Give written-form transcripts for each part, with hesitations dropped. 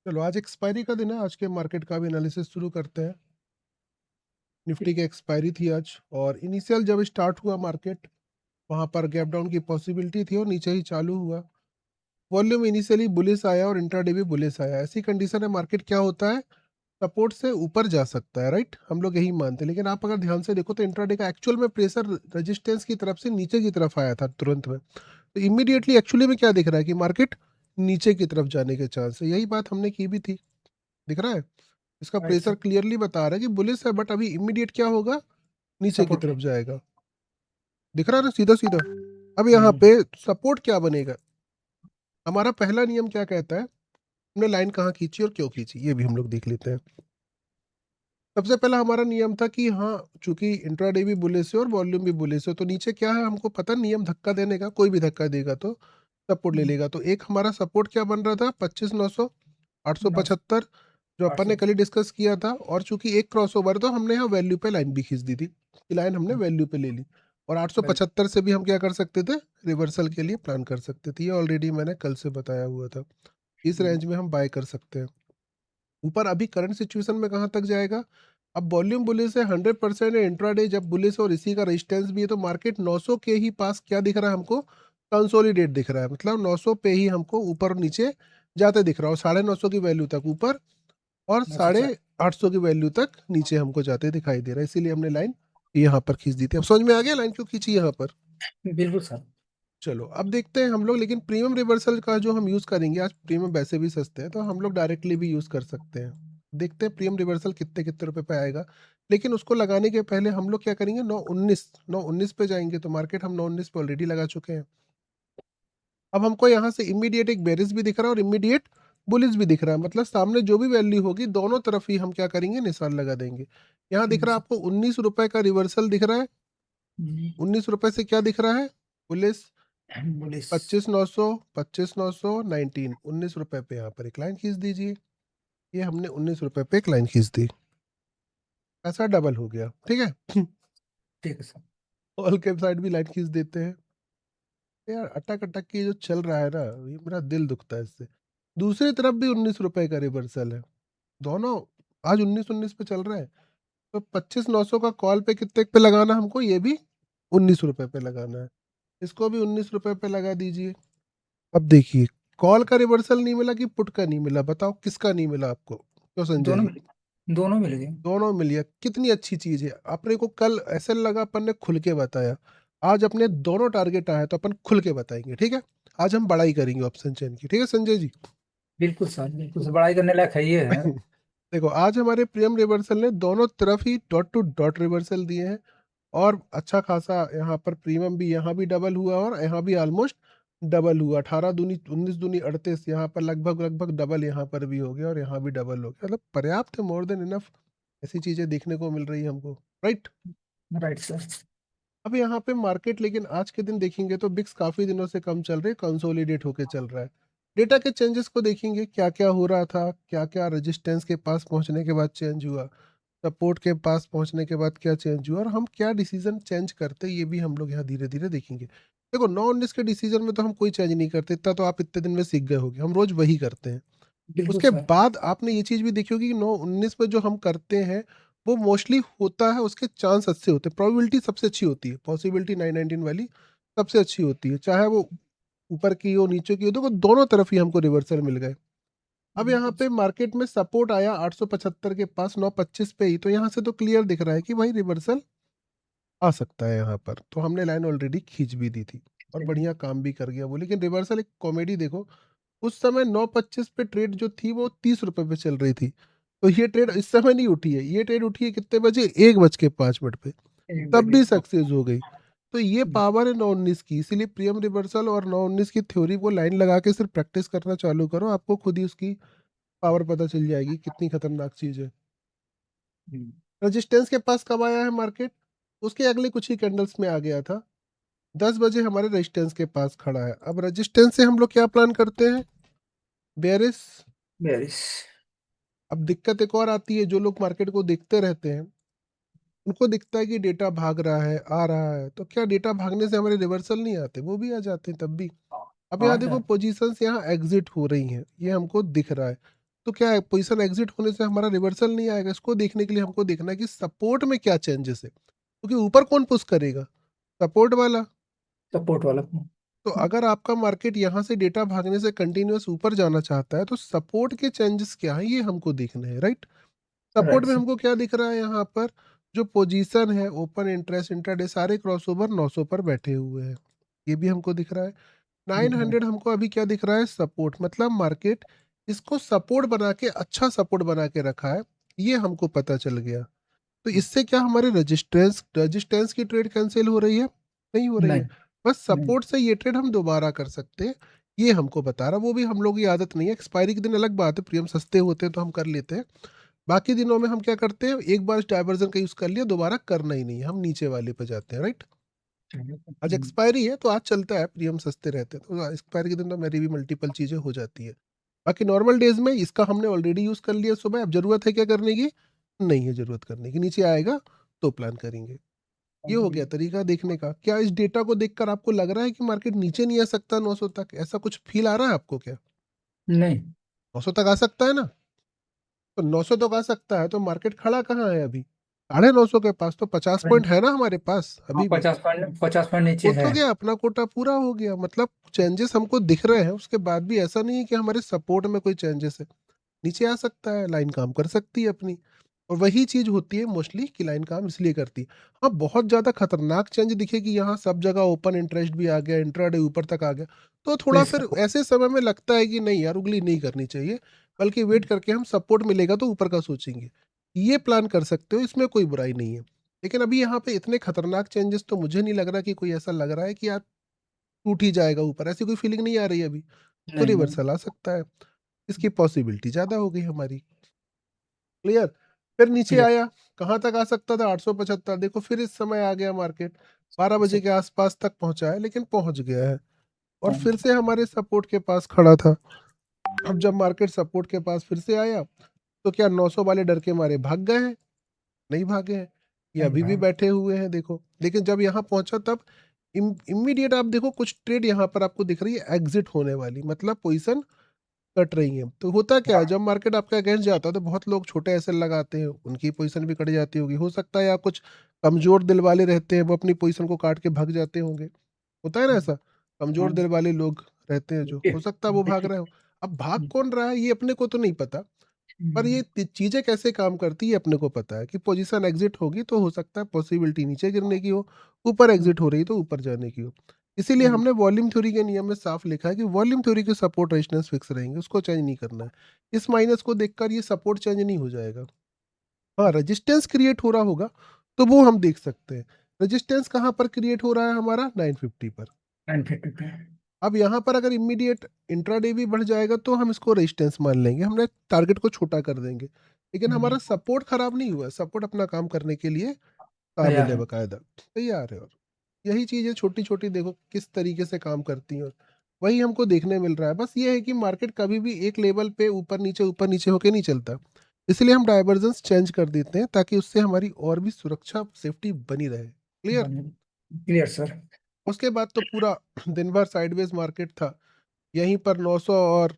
चलो आज एक्सपायरी का दिन है। आज के मार्केट का भी एनालिसिस शुरू करते हैं। निफ्टी की एक्सपायरी थी आज, और इनिशियल जब स्टार्ट हुआ मार्केट, वहां पर गैप डाउन की पॉसिबिलिटी थी और नीचे ही चालू हुआ। वॉल्यूम इनिशियली बुलिश आया और इंट्राडे भी बुलिश आया। ऐसी कंडीशन है, मार्केट क्या होता है, सपोर्ट से ऊपर जा सकता है, राइट, हम लोग यही मानते हैं। लेकिन आप अगर ध्यान से देखो तो इंट्राडे का एक्चुअल में प्रेशर रेजिस्टेंस की तरफ से नीचे की तरफ आया था तुरंत में। तो इमीडिएटली एक्चुअली में क्या दिख रहा है कि मार्केट नीचे की तरफ जाने के चांस है। यही बात हमने की भी थी, दिख रहा है। इसका राइट प्रेशर सर। क्लियरली बता रहा है कि बुलिश है, बट अभी इमीडिएट क्या होगा, नीचे की सपोर्ट तरफ है। जाएगा। दिख रहा है ना, सीधा सीधा। अब यहाँ हम्म। पे सपोर्ट क्या बनेगा, हमारा पहला नियम क्या कहता है, हमने लाइन कहाँ खींची और क्यों खींची, ये भी हम लोग देख लेते हैं। सबसे पहला हमारा नियम था कि हाँ, चूंकि इंट्राडे भी बुलिश है और वॉल्यूम भी बुलिश है, तो नीचे क्या है हमको पता, नियम धक्का देने का, कोई भी धक्का देगा तो सपोर्ट ले लेगा। तो एक हमारा सपोर्ट क्या बन रहा था, 25,900, 875, जो अपन ने 900 कल ही डिस्कस किया था। और चूंकि एक क्रॉस ओवर, तो हमने यहाँ वैल्यू पे लाइन भी खींच दी थी, कि लाइन हमने वैल्यू पे ले ली। और वेल। 875 से भी हम क्या कर सकते थे, रिवर्सल के लिए प्लान कर सकते थे। ये ऑलरेडी मैंने कल से बताया हुआ था। इस रेंज में हम बाय कर सकते हैं। ऊपर अभी करंट सिचुएशन में कहाँ तक जाएगा, अब वॉल्यूम बुलिश है, 100% है, इंट्राडे जब बुलिश और इसी का रेजिस्टेंस भी है, तो मार्केट 900 के ही पास क्या दिख रहा है हमको, कंसोलिडेट दिख रहा है। मतलब 900 पे ही हमको ऊपर और नीचे जाते दिख रहा है, और 950 की वैल्यू तक ऊपर और 904। 850 की वैल्यू तक नीचे हमको जाते दिखाई दे रहा है। इसीलिए हमने लाइन यहाँ पर खींच दी थी। अब समझ में आ गया लाइन क्यों खींची यहाँ पर। बिल्कुल सर। चलो अब देखते हैं हम लोग, लेकिन प्रीमियम रिवर्सल का जो हम यूज करेंगे, आज प्रीमियम वैसे भी सस्ते हैं, तो हम लोग डायरेक्टली भी यूज कर सकते हैं। देखते हैं प्रीमियम रिवर्सल कितने कितने रुपए पे आएगा। लेकिन उसको लगाने के पहले हम लोग क्या करेंगे, 919 पे जाएंगे। तो मार्केट हम 919 पे ऑलरेडी लगा चुके हैं। अब हमको यहाँ से इमीडिएट एक बेरिस भी दिख रहा है और इमीडिएट बुलिस भी दिख रहा है। मतलब सामने जो भी वैल्यू होगी, दोनों तरफ ही हम क्या करेंगे, निशान लगा देंगे। यहाँ दिख रहा है आपको 19 रुपए का रिवर्सल दिख रहा है। 19 रुपए से क्या दिख रहा है, बुलिस। बुलिस। 25,900, 25,919, 19 रुपए पे यहाँ पर एक लाइन खींच दीजिए। ये हमने 19 रुपए पे एक लाइन खींच दी, पैसा डबल हो गया, ठीक है। ठीक है सर। ऑल के साइड भी लाइन खींच देते हैं। यार अटक अटक के जो चल रहा है ना, ये मेरा दिल दुखता है इससे। दूसरी तरफ भी 19 रुपए का रिवर्सल है, दोनों आज 19-19 पे चल रहा है। तो 25,900 का कॉल पे कितने पे लगाना हमको, ये भी 19 रुपए पे लगाना है। इसको भी 19 रुपए पे लगा दीजिए। अब देखिए, कॉल का रिवर्सल नहीं मिला कि पुट का नहीं मिला, बताओ किसका नहीं मिला आपको, क्यों संजय दोनों जी। मिल दोनों मिल गए। दोनों मिल गया, कितनी अच्छी चीज है। अपने को कल ऐसे लगा, अपन ने खुल के बताया। आज अपने दोनों टारगेट आए तो अपन खुल के बताएंगे, ठीक है। आज हम बड़ाई करेंगे ऑप्शन चेन की, ठीक है संजय जी। बिल्कुल सर, बिल्कुल सर, बड़ाई करने लायक है ये है। देखो आज हमारे प्रीमियम रिवर्सल ने दोनों तरफ ही डॉट टू डॉट रिवर्सल दिए हैं। और अच्छा खासा यहाँ पर प्रीमियम भी, यहाँ भी डबल हुआ और यहाँ भी ऑलमोस्ट डबल हुआ। 18 दूनी 19 दूनी 38, यहाँ पर लगभग लगभग डबल यहाँ पर भी हो गया और यहाँ भी डबल हो गया। मतलब पर्याप्त है, मोर देन इनफ। ऐसी चीजें देखने को मिल रही है हमको, राइट। Right sir. अब यहाँ पे मार्केट, लेकिन आज के दिन देखेंगे तो बिक्स काफी दिनों से कम चल रही है, कंसोलिडेट होके चल रहा है। डेटा के चेंजेस को देखेंगे, क्या क्या हो रहा था, क्या क्या रेजिस्टेंस के पास पहुंचने के बाद चेंज हुआ, सपोर्ट के पास पहुंचने के बाद क्या चेंज हुआ, और हम क्या डिसीजन चेंज करते, ये भी हम लोग यहाँ धीरे धीरे देखेंगे। देखो 9-19 के डिसीजन में तो हम कोई चेंज नहीं करते, इतना तो आप इतने दिन में सीख गए होगे, हम रोज वही करते हैं। बिल्कुल उसके सर। बाद आपने ये चीज भी देखी होगी कि 9-19 में जो हम करते हैं, वो मोस्टली होता है, उसके चांस अच्छे होते हैं, प्रोबेबिलिटी सबसे अच्छी होती है, पॉसिबिलिटी 919 वाली सबसे अच्छी होती है। चाहे वो ऊपर की हो नीचे की हो, तो वो दोनों तरफ ही हमको रिवर्सल मिल गए। अब यहाँ बिल्कुल पे मार्केट में सपोर्ट आया 875 के पास 925 पे ही, तो यहाँ से तो क्लियर दिख रहा है कि भाई रिवर्सल आ सकता है यहाँ पर। तो हमने लाइन ऑलरेडी खींच भी दी थी और सर। बढ़िया काम भी कर गया वो। लेकिन रिवर्सल एक कॉमेडी देखो, उस समय 925 पे ट्रेड जो थी वो 30 रुपए पे चल रही थी। तो ये ट्रेड इस समय नहीं उठी है, ये ट्रेड उठी है कितने बजे, 1:05 पे, एक तब बजे। भी सक्सेस हो गई। तो ये पावर है 919 की। इसीलिए प्रीमियम रिवर्सल और 919 की थ्योरी को लाइन लगा के सिर्फ प्रैक्टिस करना चालू करो, आपको खुद ही उसकी पावर पता चल जाएगी कितनी खतरनाक चीज है। रेजिस्टेंस के पास कब आया है मार्केट, उसके अगले कुछ ही कैंडल्स में आ गया था। 10 बजे हमारे रेजिस्टेंस के पास खड़ा है। अब रेजिस्टेंस से हम लोग क्या प्लान करते हैं, बेरिस। बेरिस। अब दिक्कत एक और आती है, जो लोग मार्केट को देखते रहते हैं, उनको दिखता है कि डेटा भाग रहा है, आ रहा है, तो क्या डेटा भागने से हमारे रिवर्सल नहीं आते, वो भी आ जाते हैं तब भी। अब हाँ यहाँ देखो सर। पोजीशंस यहाँ एग्जिट हो रही हैं, ये हमको दिख रहा है। तो क्या है, पोजीशन एग्जिट होने से हमारा रिवर्सल नहीं आएगा। इसको देखने के लिए हमको देखना है कि सपोर्ट में क्या चेंजेस है, क्योंकि ऊपर कौन पुश करेगा, सपोर्ट वाला। सपोर्ट वाला। तो अगर आपका मार्केट यहाँ से डेटा भागने से कंटिन्यूअस ऊपर जाना चाहता है तो सपोर्ट के चेंजेस क्या है ये हमको देखना है, राइट। सपोर्ट राइट में सर। हमको क्या दिख रहा है, यहाँ पर जो पोजीशन है ओपन इंटरेस्ट इंट्राडे सारे क्रॉसओवर 900 पर बैठे हुए हैं, ये भी हमको दिख रहा है। दिख रहा 900 हमको अभी क्या दिख रहा है, सपोर्ट, मतलब मार्केट इसको सपोर्ट बना के, अच्छा सपोर्ट बना के रखा है, ये हमको पता चल गया। तो है। इससे क्या हमारे रेजिस्टेंस रेजिस्टेंस की ट्रेड कैंसिल हो रही है, नहीं हो रही है। नहीं। बस नहीं। सपोर्ट से ये ट्रेड हम दोबारा कर सकते हैं, ये हमको बता रहा। वो भी हम लोगों की आदत नहीं है, एक्सपायरी के दिन अलग बात है, प्रीमियम सस्ते होते हैं तो हम कर लेते हैं। बाकी दिनों में हम क्या करते हैं, एक बार डाइवर्जन का यूज कर लिया, दोबारा करना ही नहीं है, हम नीचे वाले पे जाते हैं, राइट। आज एक्सपायरी है तो आज चलता है, प्रीमियम सस्ते रहते हैं तो एक्सपायरी के दिन तो मेरी भी मल्टीपल चीजें हो जाती है। बाकी नॉर्मल डेज में इसका हमने ऑलरेडी यूज कर लिया सुबह, अब जरूरत है क्या करने की, नहीं है जरूरत करने की, नीचे आएगा तो प्लान करेंगे। ये हो गया तरीका देखने का। क्या इस डेटा को देखकर आपको लग रहा है कि मार्केट नीचे नहीं आ सकता 900 तक, ऐसा कुछ फील आ रहा है आपको क्या, नहीं। 900 तक आ सकता है ना। तो 900 तक आ सकता है तो मार्केट खड़ा कहाँ है अभी, 950 के पास, तो 50 पॉइंट है ना हमारे पास हाँ, अभी भी। 50 पॉइंट नीचे हो है। तो गया, अपना कोटा पूरा हो गया, मतलब चेंजेस हमको दिख रहे हैं, उसके बाद भी ऐसा नहीं है कि हमारे सपोर्ट में कोई चेंजेस है। नीचे आ सकता है, लाइन काम कर सकती है अपनी। और वही चीज होती है मोस्टली कि लाइन काम इसलिए करती है। हाँ, बहुत ज्यादा खतरनाक चेंज दिखे कि यहाँ सब जगह ओपन इंटरेस्ट भी आ गया, इंट्राडे ऊपर तक आ गया, तो तो थोड़ा इस फिर ऐसे समय में लगता है कि नहीं यार, उगली नहीं करनी चाहिए, बल्कि वेट करके हम सपोर्ट मिलेगा तो ऊपर का सोचेंगे। ये प्लान कर सकते हो, इसमें कोई बुराई नहीं है। लेकिन अभी यहाँ पे इतने खतरनाक चेंजेस तो मुझे नहीं लग रहा कि कोई ऐसा लग रहा है कि यार टूट ही जाएगा ऊपर, ऐसी कोई फीलिंग नहीं आ रही अभी। तो नहीं। नहीं। रिवर्सल आ सकता है, इसकी पॉसिबिलिटी ज्यादा हो गई हमारी। क्लियर। फिर नीचे क्लियर। आया, कहाँ तक आ सकता था, 875, देखो फिर इस समय आ गया मार्केट, 12 बजे के आसपास तक पहुंचा है, लेकिन पहुंच गया है। और फिर से हमारे सपोर्ट के पास खड़ा था। अब जब मार्केट सपोर्ट के पास फिर से आया, तो क्या 900 वाले डर के मारे भाग गए हैं, नहीं भागे हैं, ये नहीं अभी भी भाई। बैठे हुए हैं देखो। लेकिन जब यहाँ पहुंचा तब इमीडिएट आप देखो कुछ ट्रेड यहाँ पर आपको दिख रही है एग्जिट होने वाली, मतलब पोजीशन कट रही है। तो होता क्या है, जब मार्केट आपका अगेंस्ट जाता है तो बहुत लोग छोटे एसएल लगाते हैं, उनकी पोजीशन भी कट जाती होगी, हो सकता है, या कुछ कमजोर दिल वाले रहते हैं वो अपनी पोजीशन को काट के भाग जाते होंगे। होता है ना ऐसा, कमजोर हाँ। दिल वाले लोग रहते हैं, जो हो सकता है वो भाग रहे हो। अब भाग कौन रहा है ये अपने को तो नहीं पता, पर ये चीजें कैसे काम करती है अपने को पता है कि पोजीशन एग्जिट होगी तो हो सकता है पॉसिबिलिटी नीचे गिरने की हो, ऊपर एग्जिट हो रही तो ऊपर जाने की हो। इसीलिए हमने वॉल्यूम थ्योरी के नियम में साफ लिखा है कि वॉल्यूम थ्योरी के सपोर्ट रेजिस्टेंस फिक्स रहेंगे, उसको चेंज नहीं करना है। इस माइनस को देखकर ये सपोर्ट चेंज नहीं हो जाएगा। हाँ, रेजिस्टेंस क्रिएट हो रहा होगा तो वो हम देख सकते हैं। रेजिस्टेंस कहाँ पर क्रिएट हो रहा है हमारा, 950 पर। 950 पे। अब यहाँ पर अगर इमीडिएट इंट्राडे भी बढ़ जाएगा तो हम इसको रेजिस्टेंस मान लेंगे, हमने टारगेट को छोटा कर देंगे। लेकिन हमारा सपोर्ट खराब नहीं हुआ, सपोर्ट अपना काम करने के लिए काबिल तैयार है, है। बकायदा तैयार है। और यही चीजें छोटी छोटी देखो किस तरीके से काम करती हैं, और वही हमको देखने मिल रहा है। बस ये है कि मार्केट कभी भी एक लेवल पे ऊपर नीचे होके नहीं चलता, इसलिए हम डाइवर्जेंस चेंज कर देते हैं ताकि उससे हमारी और भी सुरक्षा सेफ्टी बनी रहे। क्लियर। Clear sir. उसके बाद तो पूरा दिन भर साइडवेज मार्केट था, यहीं पर 900 और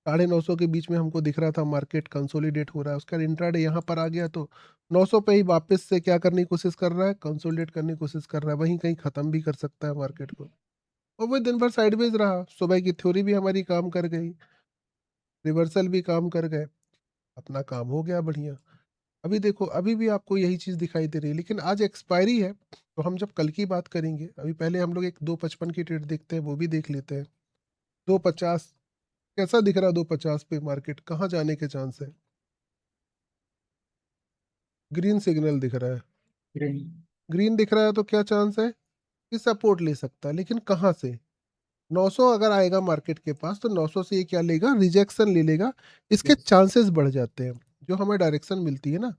950 के बीच में हमको दिख रहा था मार्केट कंसोलिडेट हो रहा है। उसका इंट्राडे यहाँ पर आ गया तो 900 पे ही वापस से क्या करने की कोशिश कर रहा है, कंसोलिडेट करने की कोशिश कर रहा है, वहीं कहीं खत्म भी कर सकता है मार्केट को। और वो दिन भर साइडवेज रहा, सुबह की थ्योरी भी हमारी काम कर गई, रिवर्सल भी काम कर गए, अपना काम हो गया बढ़िया। अभी देखो अभी भी आपको यही चीज दिखाई दे रही है, लेकिन आज एक्सपायरी है तो हम जब कल की बात करेंगे, अभी पहले हम लोग एक 255 की ट्रेड देखते हैं, वो भी देख लेते हैं। 250 कैसा दिख रहा है, 250 पे मार्केट कहाँ जाने के चांस है, ग्रीन सिग्नल दिख रहा है। ग्रीन। ग्रीन दिख रहा है तो क्या चांस है कि सपोर्ट ले सकता है, लेकिन कहाँ से, 900 अगर आएगा मार्केट के पास तो 900 से ये क्या लेगा, रिजेक्शन ले लेगा, इसके चांसेस बढ़ जाते हैं। जो हमें डायरेक्शन मिलती है ना,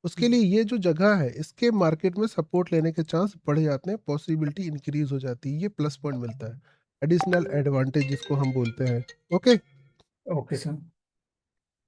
उसके लिए ये जो जगह है इसके मार्केट में सपोर्ट लेने के चांस बढ़ जाते हैं, पॉसिबिलिटी इंक्रीज हो जाती है, ये प्लस पॉइंट मिलता है, एडिशनल एडवांटेज जिसको हम बोलते हैं। ओके। Okay sir.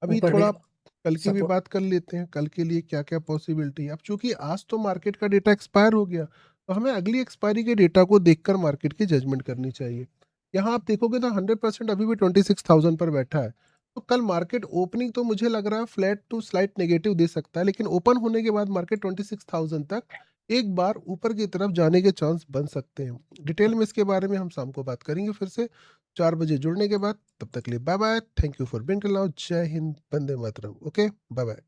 अभी ऊपर भी थोड़ा कल की भी सपोर्ट। बात कर लेते हैं, कल के लिए क्या क्या पॉसिबिलिटी है। अब चूंकि आज तो मार्केट का डेटा एक्सपायर हो गया, तो हमें अगली एक्सपायरी के डेटा को देखकर मार्केट की जजमेंट करनी चाहिए। यहाँ आप देखोगे तो 100% अभी भी 26,000 पर बैठा है। तो कल मार्केट ओपनिंग तो मुझे लग रहा है फ्लैट टू स्लाइट नेगेटिव दे सकता है, लेकिन ओपन होने के बाद मार्केट 26,000 तक एक बार ऊपर की तरफ जाने के चांस बन सकते हैं। डिटेल में इसके बारे में हम शाम को बात करेंगे फिर से 4 बजे जुड़ने के बाद। तब तक के लिए bye bye, thank you for being around, जय हिंद, वंदे मातरम। Okay, bye bye.